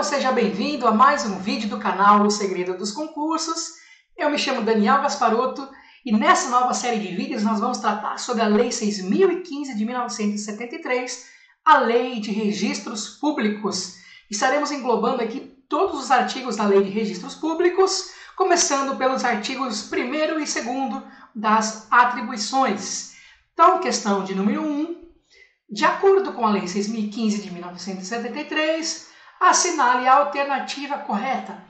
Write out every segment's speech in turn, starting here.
Então seja bem-vindo a mais um vídeo do canal O Segredo dos Concursos. Eu me chamo Daniel Gasparotto e nessa nova série de vídeos nós vamos tratar sobre a Lei 6.015 de 1973, a Lei de Registros Públicos. Estaremos englobando aqui todos os artigos da Lei de Registros Públicos, começando pelos artigos 1º e 2º das atribuições. Então, questão de número 1. De acordo com a Lei 6.015 de 1973, assinale a alternativa correta.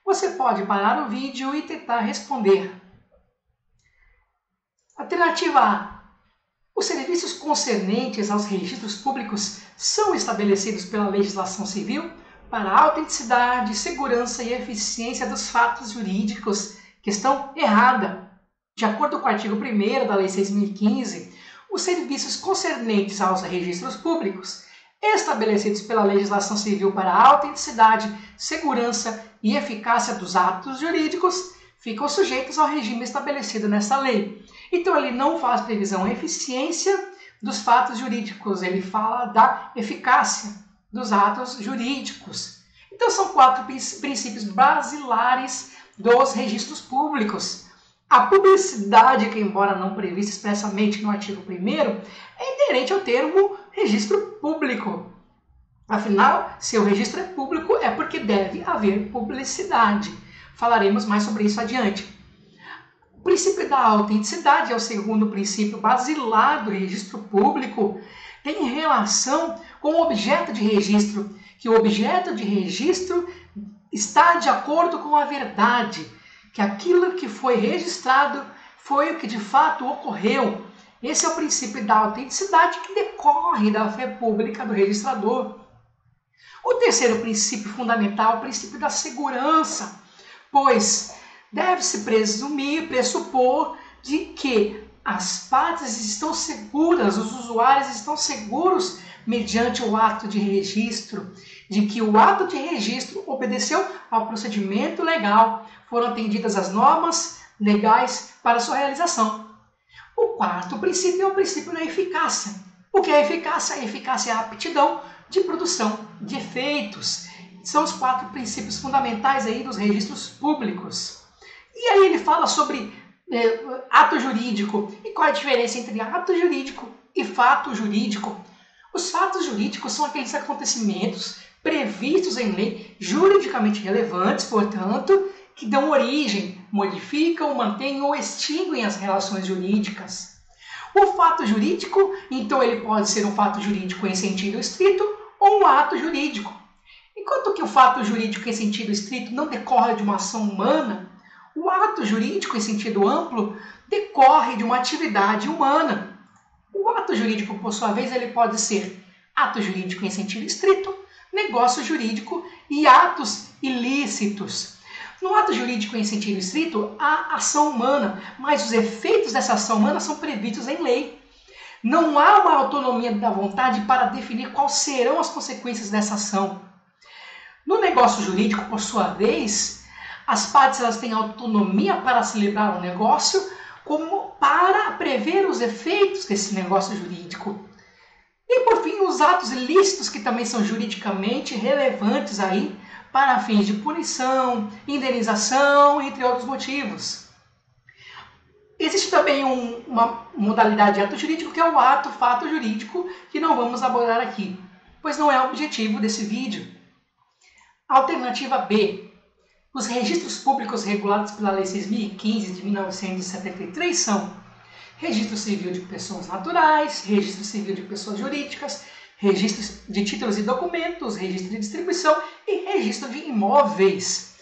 Você pode parar o vídeo e tentar responder. Alternativa A. Os serviços concernentes aos registros públicos são estabelecidos pela legislação civil para a autenticidade, segurança e eficiência dos fatos jurídicos. Questão errada. De acordo com o artigo 1º da Lei 6.015, os serviços concernentes aos registros públicos, estabelecidos pela legislação civil para a autenticidade, segurança e eficácia dos atos jurídicos, ficam sujeitos ao regime estabelecido nesta lei. Então, ele não faz previsão à eficiência dos fatos jurídicos, ele fala da eficácia dos atos jurídicos. Então, são 4 princípios basilares dos registros públicos. A publicidade, que embora não prevista expressamente no artigo 1º, é inerente ao termo registro público. Afinal, se o registro é público, é porque deve haver publicidade. Falaremos mais sobre isso adiante. O princípio da autenticidade é o segundo princípio basilar do registro público. Tem relação com o objeto de registro, que o objeto de registro está de acordo com a verdade, que aquilo que foi registrado foi o que de fato ocorreu. Esse é o princípio da autenticidade que decorre da fé pública do registrador. O terceiro princípio fundamental é o princípio da segurança, pois deve-se pressupor de que as partes estão seguras, os usuários estão seguros mediante o ato de registro, de que o ato de registro obedeceu ao procedimento legal, foram atendidas as normas legais para sua realização. O quarto princípio é o princípio da eficácia. O que é eficácia? A eficácia é a aptidão de produção de efeitos. São os 4 princípios fundamentais aí dos registros públicos. E aí ele fala sobre ato jurídico. E qual é a diferença entre ato jurídico e fato jurídico? Os fatos jurídicos são aqueles acontecimentos previstos em lei, juridicamente relevantes, portanto, que dão origem, modificam, mantêm ou extinguem as relações jurídicas. O fato jurídico, então, ele pode ser um fato jurídico em sentido estrito ou um ato jurídico. Enquanto que o fato jurídico em sentido estrito não decorre de uma ação humana, o ato jurídico em sentido amplo decorre de uma atividade humana. O ato jurídico, por sua vez, ele pode ser ato jurídico em sentido estrito, negócio jurídico e atos ilícitos. No ato jurídico em sentido estrito, há ação humana, mas os efeitos dessa ação humana são previstos em lei. Não há uma autonomia da vontade para definir quais serão as consequências dessa ação. No negócio jurídico, por sua vez, as partes elas têm autonomia para celebrar o negócio, como para prever os efeitos desse negócio jurídico. E, por fim, os atos ilícitos, que também são juridicamente relevantes aí, para fins de punição, indenização, entre outros motivos. Existe também uma modalidade de ato jurídico, que é o fato jurídico, que não vamos abordar aqui, pois não é o objetivo desse vídeo. Alternativa B. Os registros públicos regulados pela Lei 6.015 de 1973 são Registro Civil de Pessoas Naturais, Registro Civil de Pessoas Jurídicas, Registro de Títulos e Documentos, Registro de Distribuição e Registro de Imóveis.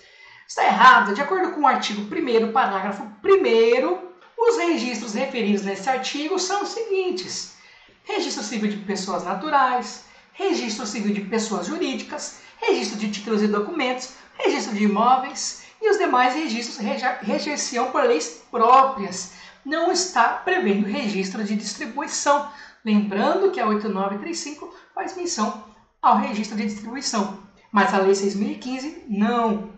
Está errado. De acordo com o artigo 1º, parágrafo 1º, os registros referidos nesse artigo são os seguintes: Registro Civil de Pessoas Naturais, Registro Civil de Pessoas Jurídicas, Registro de Títulos e Documentos, Registro de Imóveis e os demais registros reger-se-ão por leis próprias. Não está prevendo registro de distribuição. Lembrando que a 8935 faz menção ao registro de distribuição, mas a Lei 6.015 não.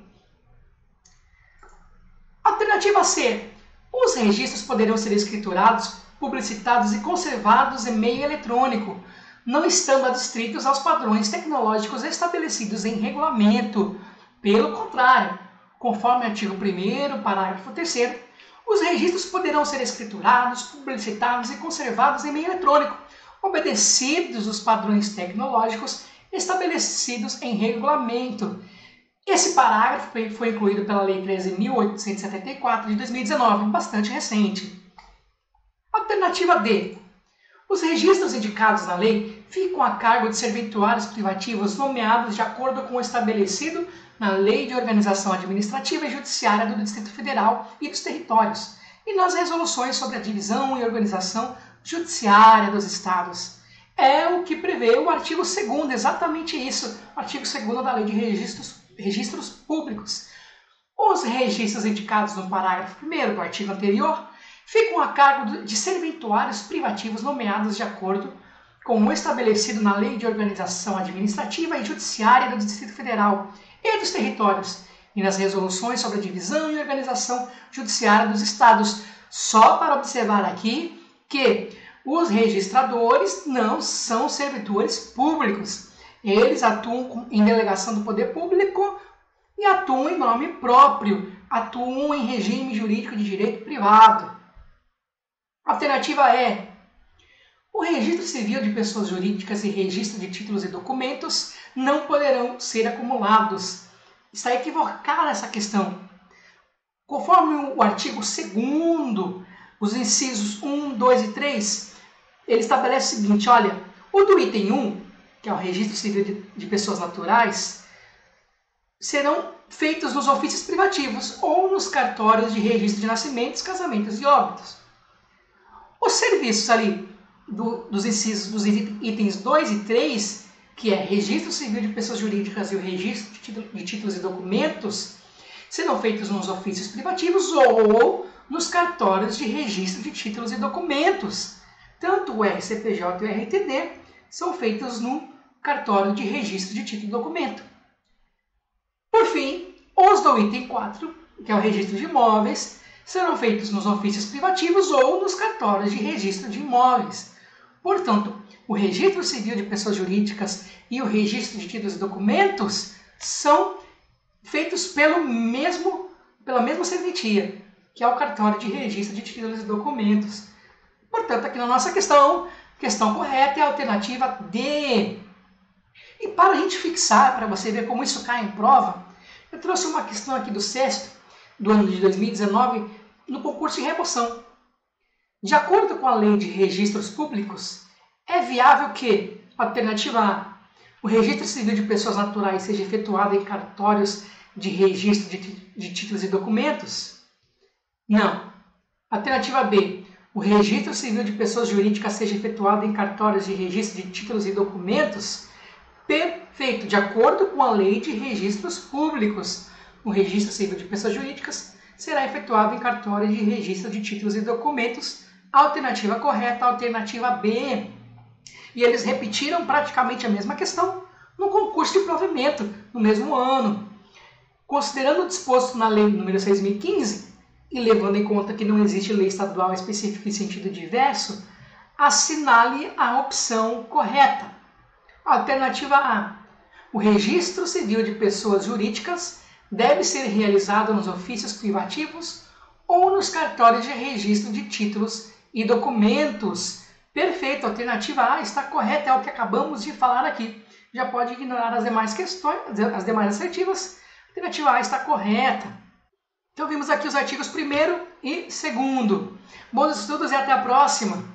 Alternativa C. Os registros poderão ser escriturados, publicitados e conservados em meio eletrônico. não estando adstritos aos padrões tecnológicos estabelecidos em regulamento. Pelo contrário, conforme artigo 1º, parágrafo 3º, os registros poderão ser escriturados, publicitados e conservados em meio eletrônico, obedecidos os padrões tecnológicos estabelecidos em regulamento. Esse parágrafo foi incluído pela Lei 13.874 de 2019, bastante recente. Alternativa D. Os registros indicados na lei ficam a cargo de serventuários privativos nomeados de acordo com o estabelecido na Lei de Organização Administrativa e Judiciária do Distrito Federal e dos Territórios e nas resoluções sobre a divisão e organização judiciária dos Estados. É o que prevê o artigo 2º, exatamente isso, o artigo 2º da Lei de Registros Públicos. Os registros indicados no parágrafo 1º do artigo anterior ficam a cargo de serventuários privativos nomeados de acordo com o estabelecido na Lei de Organização Administrativa e Judiciária do Distrito Federal e dos Territórios, e nas resoluções sobre a divisão e organização judiciária dos Estados. Só para observar aqui que os registradores não são servidores públicos. Eles atuam em delegação do poder público e atuam em nome próprio, atuam em regime jurídico de direito privado. Alternativa E. O registro civil de pessoas jurídicas e registro de títulos e documentos não poderão ser acumulados. Está equivocada essa questão. Conforme o artigo 2º, os incisos 1, 2 e 3, ele estabelece o seguinte, olha, o do item 1, que é o registro civil de pessoas naturais, serão feitos nos ofícios privativos ou nos cartórios de registro de nascimentos, casamentos e óbitos. Os serviços ali dos incisos dos itens 2 e 3, que é registro civil de pessoas jurídicas e o registro de títulos e documentos, serão feitos nos ofícios privativos ou nos cartórios de registro de títulos e documentos. Tanto o RCPJ e o RTD são feitos no cartório de registro de título e documento. Por fim, os do item 4, que é o registro de imóveis, serão feitos nos ofícios privativos ou nos cartórios de registro de imóveis. Portanto, o registro civil de pessoas jurídicas e o registro de títulos e documentos são feitos pela mesma serventia, que é o cartório de registro de títulos e documentos. Portanto, aqui na nossa questão correta é a alternativa D. E para a gente fixar, para você ver como isso cai em prova, eu trouxe uma questão aqui do SESP, do ano de 2019, no concurso de remoção. De acordo com a Lei de Registros Públicos, é viável que, alternativa A, o registro civil de pessoas naturais seja efetuado em cartórios de registro de títulos e documentos? Não. Alternativa B, o registro civil de pessoas jurídicas seja efetuado em cartórios de registro de títulos e documentos? Perfeito, de acordo com a Lei de Registros Públicos, o registro civil de pessoas jurídicas será efetuado em cartório de registro de títulos e documentos. Alternativa correta, alternativa B. E eles repetiram praticamente a mesma questão no concurso de provimento, no mesmo ano. Considerando o disposto na Lei nº 6.015, e levando em conta que não existe lei estadual específica em sentido diverso, assinale a opção correta. Alternativa A. O registro civil de pessoas jurídicas deve ser realizado nos ofícios privativos ou nos cartórios de registro de títulos e documentos. Perfeito, a alternativa A está correta, é o que acabamos de falar aqui. Já pode ignorar as demais questões, as demais assertivas. A alternativa A está correta. Então vimos aqui os artigos 1º e 2º. Bons estudos e até a próxima!